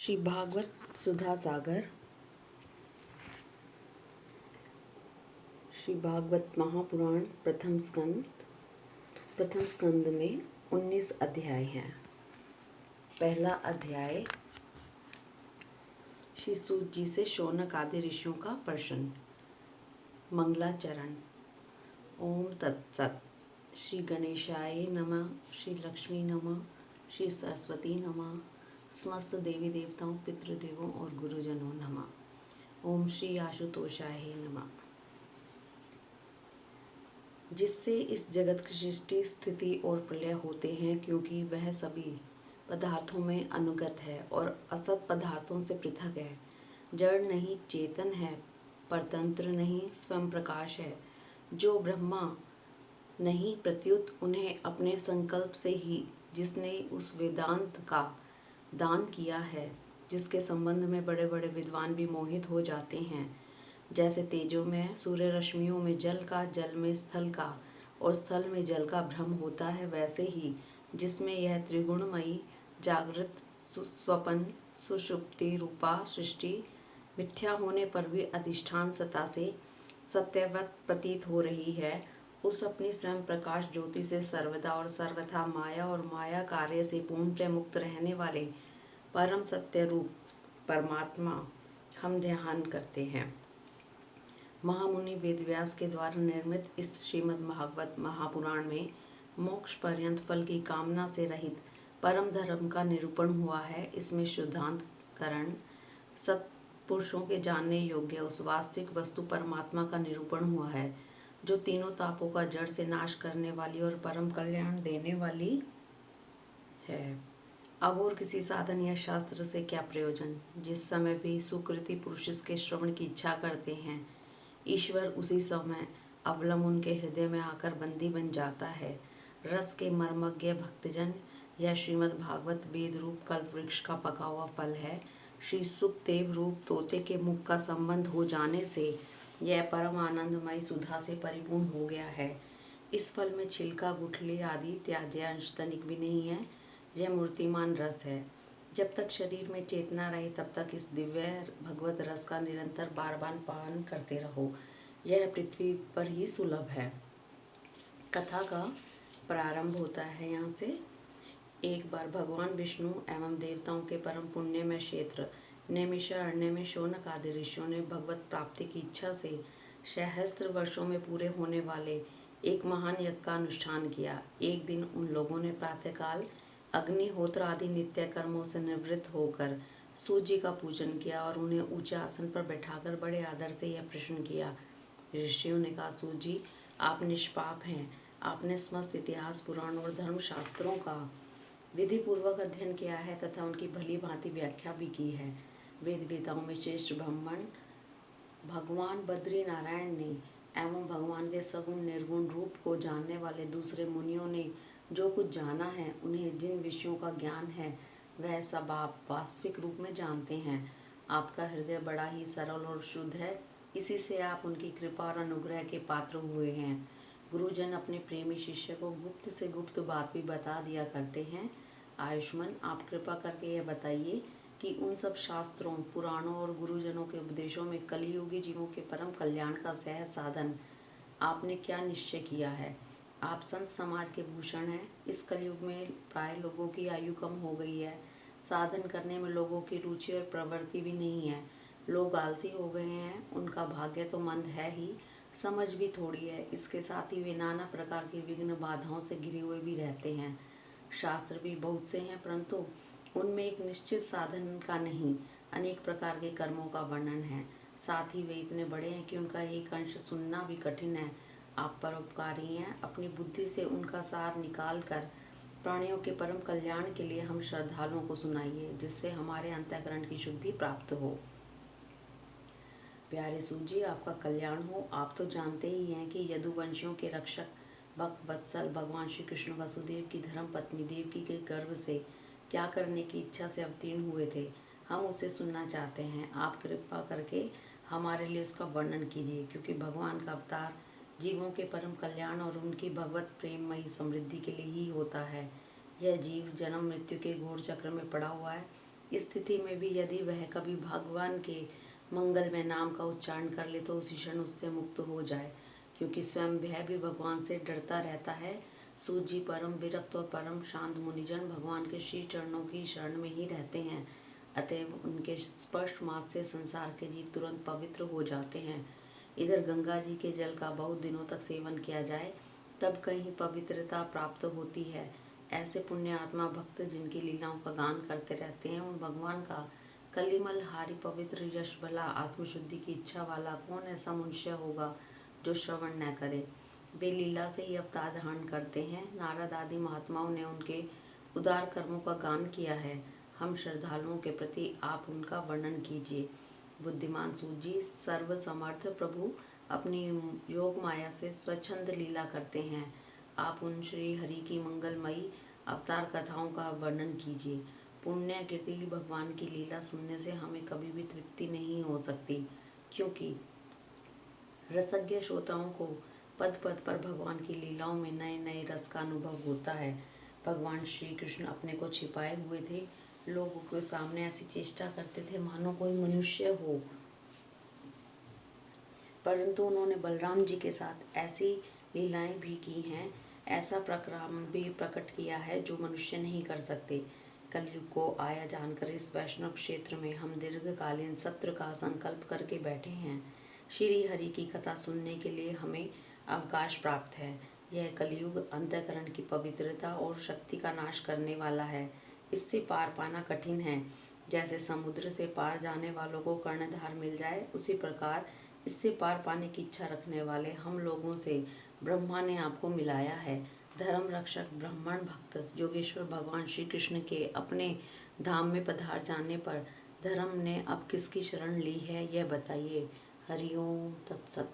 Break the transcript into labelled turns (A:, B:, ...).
A: श्री भागवत सुधा सागर। श्री भागवत महापुराण प्रथम स्कंद में 19 अध्याय हैं। पहला अध्याय श्री सूत जी से शौनक आदि ऋषियों का प्रश्न। मंगलाचरण। ओम तत्सत। श्री गणेशाय नमः, श्री लक्ष्मी नमः, श्री सरस्वती नमः, समस्त देवी देवताओं, पितृदेवों और गुरुजनों नमः। ओम श्री आशुतोषाय नमः। जिससे इस जगत की सृष्टि, स्थिति और प्रलय होते हैं, क्योंकि वह सभी पदार्थों में अनुगत है और असत पदार्थों से पृथक है। जड़ नहीं, चेतन है, परतंत्र नहीं, स्वयं प्रकाश है। जो ब्रह्मा नहीं, प्रत्युत उन्हें अपने संकल्प से ही जिसने उस वेदांत का दान किया है, जिसके संबंध में बड़े बड़े विद्वान भी मोहित हो जाते हैं। जैसे तेजो में, सूर्य रश्मियों में जल का, जल में स्थल का और स्थल में जल का भ्रम होता है, वैसे ही जिसमें यह त्रिगुणमयी जागृत, स्वपन, सुषुप्ति रूपा सृष्टि मिथ्या होने पर भी अधिष्ठान सत्ता से सत्यवत प्रतीत हो रही है, उस अपनी स्वयं प्रकाश ज्योति से सर्वदा और सर्वथा माया और माया कार्य से पूर्णतः मुक्त रहने वाले परम सत्य रूप परमात्मा हम ध्यान करते हैं। महामुनि वेदव्यास के द्वारा निर्मित इस श्रीमद् भागवत महापुराण में मोक्ष पर्यंत फल की कामना से रहित परम धर्म का निरूपण हुआ है। इसमें शुद्धांत करण, सत्पुरुषों के जानने योग्य उस वास्तविक वस्तु परमात्मा का निरूपण हुआ है, जो तीनों तापों का जड़ से नाश करने वाली और परम कल्याण देने वाली है। अब और किसी साधन या शास्त्र से क्या प्रयोजन। जिस समय भी सुकृति पुरुष इसके श्रवण की इच्छा करते हैं, ईश्वर उसी समय अवलंब उनके हृदय में आकर बंदी बन जाता है। रस के मर्मज्ञ भक्तजन, यह श्रीमद् भागवत वेद रूप कल्प वृक्ष का पका हुआ फल है। श्री सुखदेव रूप तोते के मुख का संबंध हो जाने से यह परम आनंदमय सुधा से परिपूर्ण हो गया है। इस फल में छिलका, गुठली आदि त्याज्य अंश तनिक भी नहीं है। यह मूर्तिमान रस है। जब तक शरीर में चेतना रहे, तब तक इस दिव्य भगवत रस का निरंतर बार बार पान करते रहो। यह पृथ्वी पर ही सुलभ है। कथा का प्रारंभ होता है यहाँ से। एक बार भगवान विष्णु एवं देवताओं के परम पुण्यमय क्षेत्र नैमिषारण्य में शौनक आदि ऋषियों ने भगवत प्राप्ति की इच्छा से सहस्त्र वर्षों में पूरे होने वाले एक महान यज्ञ का अनुष्ठान किया। एक दिन उन लोगों ने प्रातःकाल अग्निहोत्र आदि नित्य कर्मों से निवृत्त होकर सूर्य जी का पूजन किया और उन्हें ऊंचे आसन पर बैठाकर बड़े आदर से यह प्रश्न किया। ऋषियों ने कहा, सूर्य जी, आप निष्पाप हैं। आपने समस्त इतिहास, पुराण और धर्मशास्त्रों का विधि पूर्वक अध्ययन किया है तथा उनकी भली भांति व्याख्या भी की है। वेद वेताओं में श्रेष्ठ ब्राह्मण भगवान बद्री नारायण ने एवं भगवान के सगुण निर्गुण रूप को जानने वाले दूसरे मुनियों ने जो कुछ जाना है, उन्हें जिन विषयों का ज्ञान है, वह सब आप वास्तविक रूप में जानते हैं। आपका हृदय बड़ा ही सरल और शुद्ध है, इसी से आप उनकी कृपा और अनुग्रह के पात्र हुए हैं। गुरुजन अपने प्रेमी शिष्य को गुप्त से गुप्त बात भी बता दिया करते हैं। आयुष्मान, आप कृपा करके यह बताइए कि उन सब शास्त्रों, पुराणों और गुरुजनों के उपदेशों में कलियुगी जीवों के परम कल्याण का सहज साधन आपने क्या निश्चय किया है। आप संत समाज के भूषण हैं। इस कलयुग में प्राय लोगों की आयु कम हो गई है। साधन करने में लोगों की रुचि और प्रवृत्ति भी नहीं है। लोग आलसी हो गए हैं। उनका भाग्य तो मंद है ही, समझ भी थोड़ी है। इसके साथ ही वे नाना प्रकार की विघ्न बाधाओं से घिरे हुए भी रहते हैं। शास्त्र भी बहुत से हैं, परंतु उनमें एक निश्चित साधन का नहीं, अनेक प्रकार के कर्मों का वर्णन है। साथ ही वे इतने बड़े हैं कि उनका एक अंश सुनना भी कठिन है। आप परोपकारी हैं। अपनी बुद्धि से उनका सार निकाल कर प्राणियों के परम कल्याण के लिए हम श्रद्धालुओं को सुनाइए, जिससे हमारे अंतःकरण की शुद्धि प्राप्त हो। प्यारे सूत जी, आपका कल्याण हो। आप तो जानते ही हैं कि यदुवंशियों के रक्षक भक्त वत्सल भगवान श्री कृष्ण वसुदेव की धर्म पत्नी देवकी के गर्भ से क्या करने की इच्छा से अवतीर्ण हुए थे। हम उसे सुनना चाहते हैं। आप कृपा करके हमारे लिए उसका वर्णन कीजिए, क्योंकि भगवान का अवतार जीवों के परम कल्याण और उनकी भगवत प्रेममयी समृद्धि के लिए ही होता है। यह जीव जन्म मृत्यु के घोर चक्र में पड़ा हुआ है। इस स्थिति में भी यदि वह कभी भगवान के मंगलमय नाम का उच्चारण कर ले तो उसी क्षण उससे मुक्त हो जाए, क्योंकि स्वयं वह भी भगवान से डरता रहता है। सूत जी परम विरक्त और परम शांत मुनिजन भगवान के श्री चरणों की शरण में ही रहते हैं, अतएव उनके स्पर्श मात्र से संसार के जीव तुरंत पवित्र हो जाते हैं। इधर गंगा जी के जल का बहुत दिनों तक सेवन किया जाए तब कहीं पवित्रता प्राप्त होती है। ऐसे पुण्य आत्मा भक्त जिनकी लीलाओं का गान करते रहते हैं, उन भगवान का कलिमल हारी पवित्र यश भला आत्मशुद्धि की इच्छा वाला कौन ऐसा मनुष्य होगा जो श्रवण न करे। वे लीला से ही अवतार धारण करते हैं। नारद आदि महात्माओं ने उनके उदार कर्मों का गान किया है। हम श्रद्धालुओं के प्रति आप उनका वर्णन कीजिए। बुद्धिमान सूत जी सर्वसमर्थ प्रभु अपनी योग माया से स्वच्छंद लीला करते हैं। आप उन श्री हरि की मंगलमयी अवतार कथाओं का वर्णन कीजिए। पुण्य कीर्ति भगवान की लीला सुनने से हमें कभी भी तृप्ति नहीं हो सकती, क्योंकि रसज्ञ श्रोताओं को पद पद पर भगवान की लीलाओं में नए नए रस का अनुभव होता है। भगवान श्री कृष्ण अपने को छिपाए हुए थे, लोगों के सामने ऐसी चेष्टा करते थे मानो कोई मनुष्य हो, परंतु उन्होंने बलराम जी के साथ ऐसी लीलाएं भी की हैं, ऐसा प्रक्रम भी प्रकट किया है जो मनुष्य नहीं कर सकते। कलयुग को आया जानकर इस वैष्णव क्षेत्र में हम दीर्घकालीन सत्र का संकल्प करके बैठे हैं। श्री हरि की कथा सुनने के लिए हमें अवकाश प्राप्त है। यह कलयुग अंतःकरण की पवित्रता और शक्ति का नाश करने वाला है। इससे पार पाना कठिन है। जैसे समुद्र से पार जाने वालों को कर्णधार मिल जाए, उसी प्रकार इससे पार पाने की इच्छा रखने वाले हम लोगों से ब्रह्मा ने आपको मिलाया है। धर्म रक्षक ब्राह्मण भक्त योगेश्वर भगवान श्री कृष्ण के अपने धाम में पधार जाने पर धर्म ने अब किसकी शरण ली है, यह बताइए। हरिओम तत्सत।